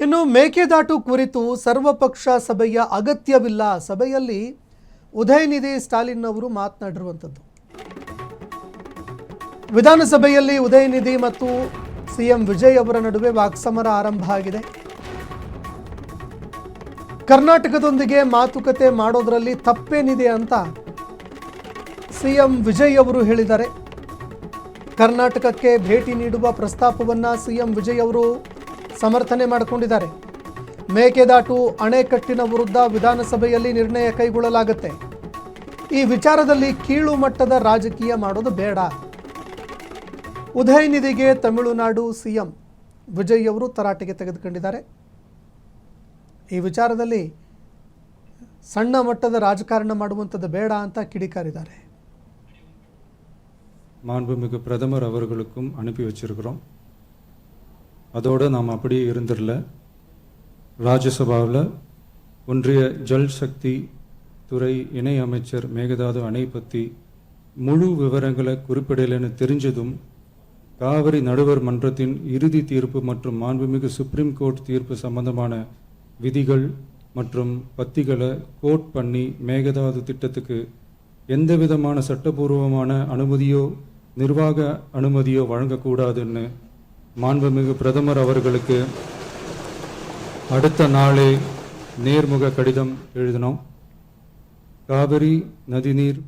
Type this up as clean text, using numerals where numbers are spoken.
ಇನ್ನು ಮೇಕೆದಾಟು ಕುರಿತು ಸರ್ವಪಕ್ಷ ಸಭೆಯ ಅಗತ್ಯವಿಲ್ಲ. ಸಭೆಯಲ್ಲಿ ಉದಯನಿಧಿ ಸ್ಟಾಲಿನ್ ಅವರು ಮಾತನಾಡಿರುವಂಥದ್ದು. ವಿಧಾನಸಭೆಯಲ್ಲಿ ಉದಯನಿಧಿ ಮತ್ತು ಸಿಎಂ ವಿಜಯ್ ಅವರ ನಡುವೆ ವಾಕ್ಸಮರ ಆರಂಭ ಆಗಿದೆ. ಕರ್ನಾಟಕದೊಂದಿಗೆ ಮಾತುಕತೆ ಮಾಡೋದರಲ್ಲಿ ತಪ್ಪೇನಿದೆ ಅಂತ ಸಿಎಂ ವಿಜಯ್ ಅವರು ಹೇಳಿದ್ದಾರೆ. ಕರ್ನಾಟಕಕ್ಕೆ ಭೇಟಿ ನೀಡುವ ಪ್ರಸ್ತಾಪವನ್ನ ಸಿಎಂ ವಿಜಯ್ ಅವರು ಸಮರ್ಥನೆ ಮಾಡಿಕೊಂಡಿದ್ದಾರೆ. ಮೇಕೆದಾಟು ಅಣೆಕಟ್ಟಿನ ವಿರುದ್ಧ ವಿಧಾನಸಭೆಯಲ್ಲಿ ನಿರ್ಣಯ ಕೈಗೊಳ್ಳಲಾಗುತ್ತೆ. ಈ ವಿಚಾರದಲ್ಲಿ ಕೀಳು ಮಟ್ಟದ ರಾಜಕೀಯ ಮಾಡೋದು ಬೇಡ. ಉದಯನಿಧಿಗೆ ತಮಿಳುನಾಡು ಸಿಎಂ ವಿಜಯ್ ಅವರು ತರಾಟೆಗೆ ತೆಗೆದುಕೊಂಡಿದ್ದಾರೆ. ಈ ವಿಚಾರದಲ್ಲಿ ಸಣ್ಣ ಮಟ್ಟದ ರಾಜಕಾರಣ ಮಾಡುವಂಥದ್ದು ಬೇಡ ಅಂತ ಕಿಡಿಕಾರಿದ್ದಾರೆ. மாண்புமிகு பிரதமர் அவர்களுக்கும் அனுப்பி வச்சிருக்கிறோம். அதோடு நாம் அப்படியே இருந்துடல. ராஜ்யசபாவில் ஒன்றிய ஜல் சக்தி துறை இணை அமைச்சர் மேகதாது அணை பற்றி முழு விவரங்களை குறிப்பிடலைன்னு தெரிஞ்சதும் காவிரி நடுவர் மன்றத்தின் இறுதி தீர்ப்பு மற்றும் மாண்புமிகு சுப்ரீம் கோர்ட் தீர்ப்பு சம்பந்தமான விதிகள் மற்றும் பத்திகளை கோட் பண்ணி மேகதாது திட்டத்துக்கு எந்த விதமான சட்டபூர்வமான அனுமதியோ நிர்வாக அனுமதியோ வழங்கக்கூடாதுன்னு மாண்புமிகு பிரதமர் அவர்களுக்கு அடுத்த நாளே நேர்முக கடிதம் எழுதினோம். காவிரி நதிநீர்